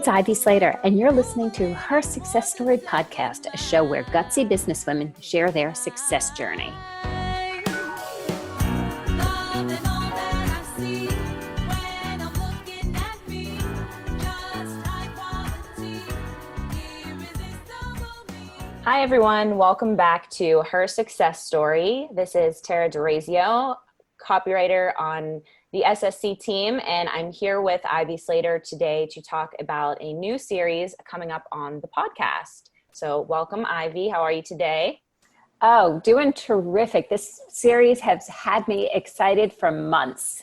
Ivy Slater, and you're listening to Her Success Story podcast, a show where gutsy businesswomen share their success journey. Hi, everyone. Welcome back to Her Success Story. This is Darazio, copywriter on the SSC team, and I'm here with Ivy Slater today to talk about a new series coming up on the podcast. So welcome, Ivy. How are you today? Oh, doing terrific. This series has had me excited for months.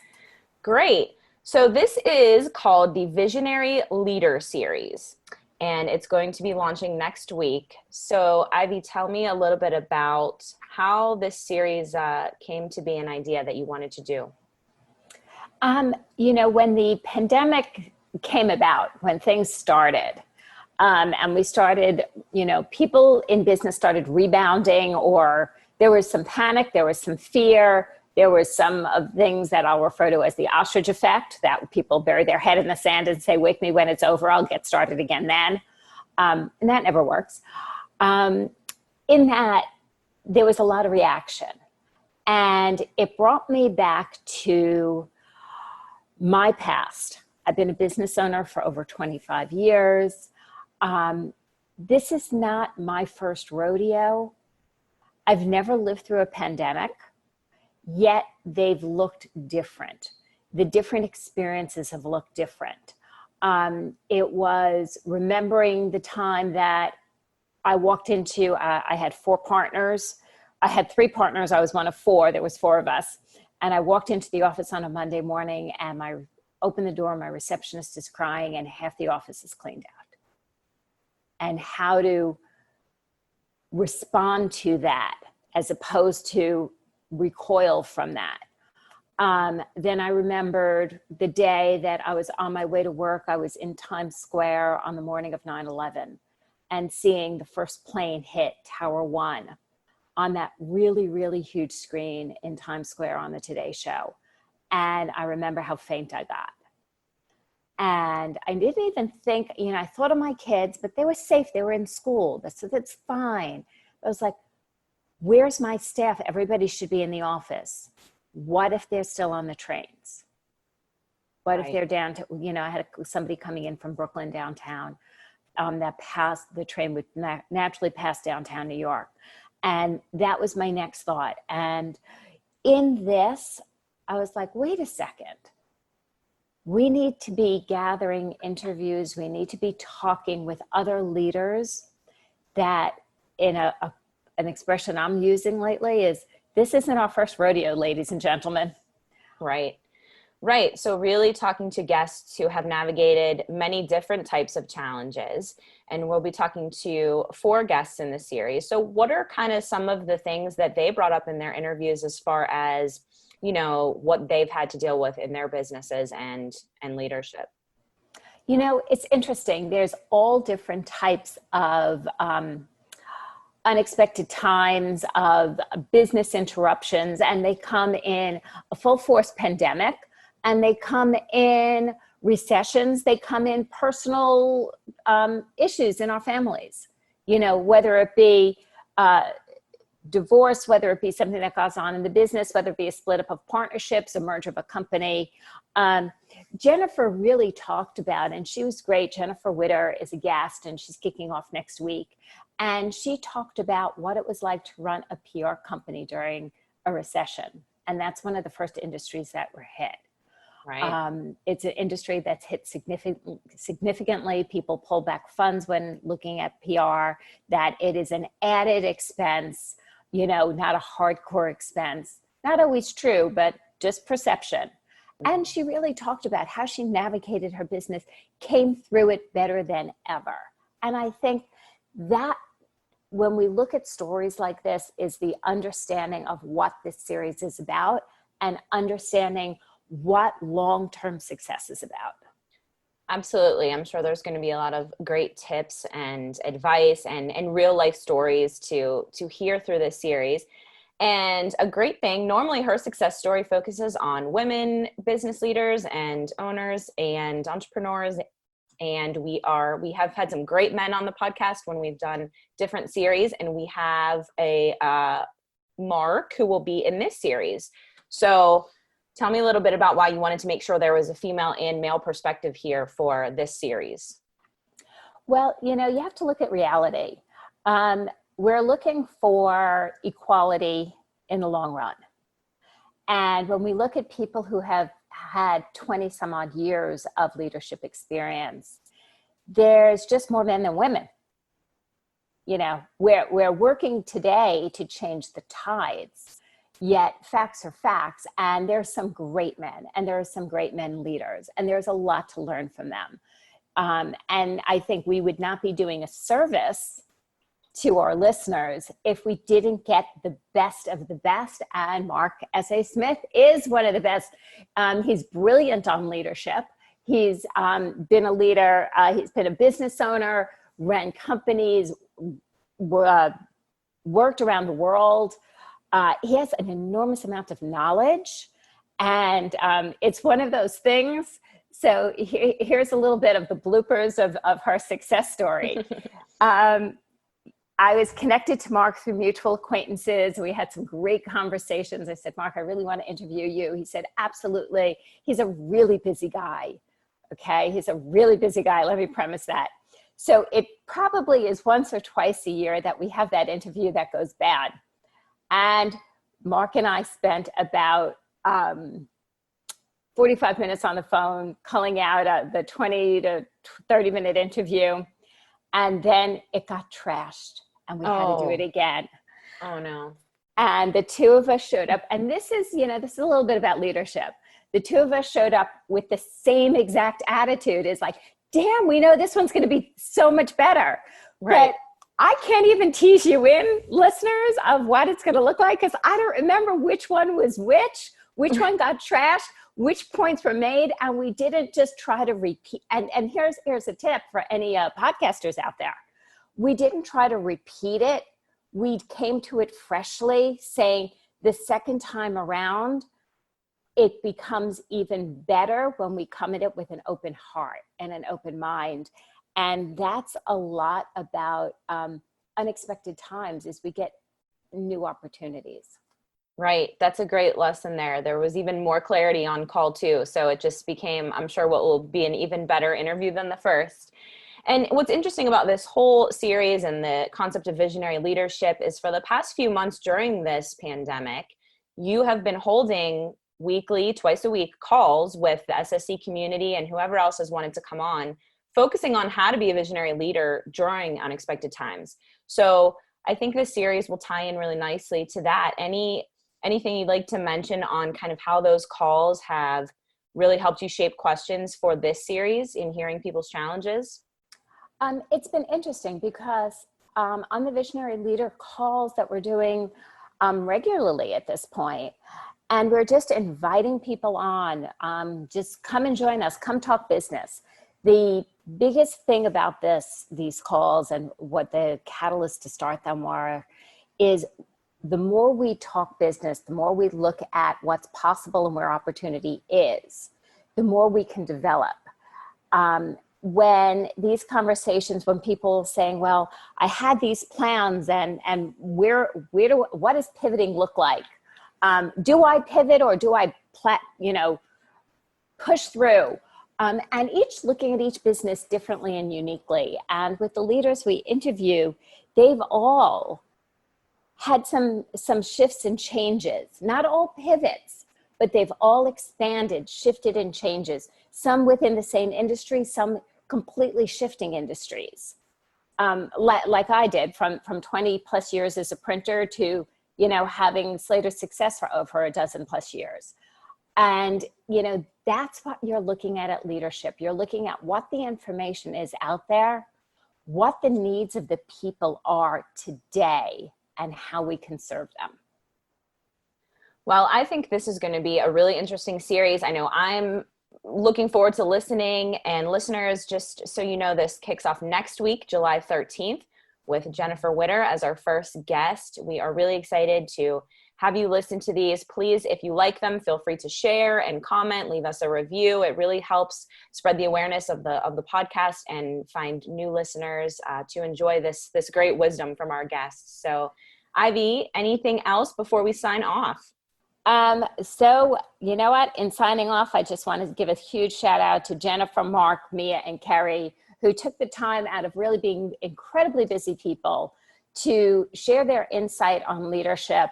Great. So this is called the Visionary Leader Series, and it's going to be launching next week. So Ivy, tell me a little bit about how this series came to be an idea that you wanted to do. When the pandemic came about, when things started, and we started, people in business started rebounding, or there was some panic, there was some fear, there was some of things that I'll refer to as the ostrich effect, that people bury their head in the sand and say, wake me when it's over, I'll get started again then. And that never works. In that, there was a lot of reaction. And it brought me back to my past. I've been a business owner for over 25 years. This is not my first rodeo. I've never lived through a pandemic, yet they've looked different. The different experiences have looked different. It was remembering the time that I walked into, I had 4 partners. I had 3 partners. I was one of 4. There was 4 of us. And I walked into the office on a Monday morning and I opened the door, my receptionist is crying and half the office is cleaned out. And how to respond to that as opposed to recoil from that. Then I remembered the day that I was on my way to work. I was in Times Square on the morning of 9/11 and seeing the first plane hit Tower 1 on that really, really huge screen in Times Square on the Today Show. And I remember how faint I got. And I didn't even think, I thought of my kids, but they were safe. They were in school. So that's fine. I was like, where's my staff? Everybody should be in the office. What if they're still on the trains? What if they're down to, I had somebody coming in from Brooklyn downtown that the train would naturally pass downtown New York. And that was my next thought. And in this, I was like, wait a second. We need to be gathering interviews. We need to be talking with other leaders that, in an expression I'm using lately, is this isn't our first rodeo, ladies and gentlemen. Right. So really talking to guests who have navigated many different types of challenges. And we'll be talking to 4 guests in this series. So what are kind of some of the things that they brought up in their interviews as far as, what they've had to deal with in their businesses and leadership? It's interesting. There's all different types of unexpected times, of business interruptions, and they come in a full force pandemic, and they come in recessions, they come in personal issues in our families, whether it be divorce, whether it be something that goes on in the business, whether it be a split up of partnerships, a merger of a company. Jennefer really talked about, and she was great. Jennefer Whitter is a guest and she's kicking off next week. And she talked about what it was like to run a PR company during a recession. And that's one of the first industries that were hit. Right. It's an industry that's hit significantly. People pull back funds when looking at PR, that it is an added expense, not a hardcore expense. Not always true, but just perception. And she really talked about how she navigated her business, came through it better than ever. And I think that when we look at stories like this is the understanding of what this series is about and understanding what long-term success is about. Absolutely. I'm sure there's going to be a lot of great tips and advice and real life stories to hear through this series. And a great thing, normally Her Success Story focuses on women business leaders and owners and entrepreneurs And we have had some great men on the podcast when we've done different series, and we have a Mark who will be in this series. So tell me a little bit about why you wanted to make sure there was a female and male perspective here for this series. Well, you have to look at reality. We're looking for equality in the long run. And when we look at people who have had 20 some odd years of leadership experience, there's just more men than women. We're working today to change the tides, yet facts are facts. And there's some great men, and there are some great men leaders, and there's a lot to learn from them. And I think we would not be doing a service to our listeners if we didn't get the best of the best. And Mark S.A. Smith is one of the best. He's brilliant on leadership. He's been a leader. He's been a business owner, ran companies, worked around the world. He has an enormous amount of knowledge. And it's one of those things. So here's a little bit of the bloopers of her success story. I was connected to Mark through mutual acquaintances. We had some great conversations. I said, Mark, I really want to interview you. He said, absolutely. He's a really busy guy. Okay. He's a really busy guy. Let me premise that. So it probably is once or twice a year that we have that interview that goes bad. And Mark and I spent about 45 minutes on the phone, culling out the 20 to 30 minute interview. And then it got trashed, and we had to do it again. Oh no. And the two of us showed up, and this is a little bit about leadership. The two of us showed up with the same exact attitude. It's like, damn, we know this one's going to be so much better. Right. But I can't even tease you in, listeners, of what it's going to look like, because I don't remember which one was which one got trashed, which points were made, and we didn't just try to repeat. And here's a tip for any podcasters out there. We didn't try to repeat it. We came to it freshly, saying the second time around, it becomes even better when we come at it with an open heart and an open mind. And that's a lot about unexpected times as we get new opportunities. Right. That's a great lesson there. There was even more clarity on call too. So it just became, I'm sure, what will be an even better interview than the first. And what's interesting about this whole series and the concept of visionary leadership is for the past few months during this pandemic, you have been holding weekly, twice a week calls with the SSC community and whoever else has wanted to come on, focusing on how to be a visionary leader during unexpected times. So I think this series will tie in really nicely to that. Anything you'd like to mention on kind of how those calls have really helped you shape questions for this series in hearing people's challenges? It's been interesting because on the Visionary Leader calls that we're doing regularly at this point, and we're just inviting people on, just come and join us, come talk business. The biggest thing about these calls and what the catalyst to start them were is the more we talk business, the more we look at what's possible and where opportunity is, the more we can develop. When these conversations, when people are saying, well, I had these plans and what does pivoting look like? Do I pivot or do I push through? And each looking at each business differently and uniquely. And with the leaders we interview, they've all had some shifts and changes, not all pivots, but they've all expanded, shifted, and changes. Some within the same industry, some completely shifting industries. Like I did from 20 plus years as a printer to, having Slater Success for over a dozen plus years. And, that's what you're looking at leadership. You're looking at what the information is out there, what the needs of the people are today, and how we can serve them. Well, I think this is going to be a really interesting series. I know I'm looking forward to listening, and listeners, just so you know, this kicks off next week, July 13th, with Jennefer Whitter as our first guest. We are really excited to have you listen to these. Please, if you like them, feel free to share and comment, leave us a review. It really helps spread the awareness of the podcast and find new listeners to enjoy this great wisdom from our guests. So Ivy, anything else before we sign off? So you know what, in signing off, I just want to give a huge shout out to Jennefer, Mark, Mia, and Kerry, who took the time out of really being incredibly busy people to share their insight on leadership,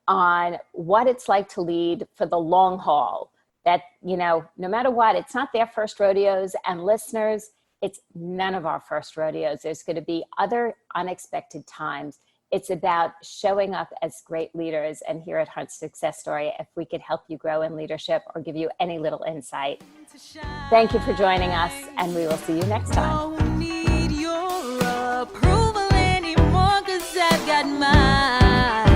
on what it's like to lead for the long haul. That, you know, no matter what, it's not their first rodeos, and listeners, it's none of our first rodeos. There's going to be other unexpected times. It's about showing up as great leaders. And here at Hunt Success Story, if we could help you grow in leadership or give you any little insight. Thank you for joining us, and we will see you next time. Don't need your approval anymore, 'cause I've got mine.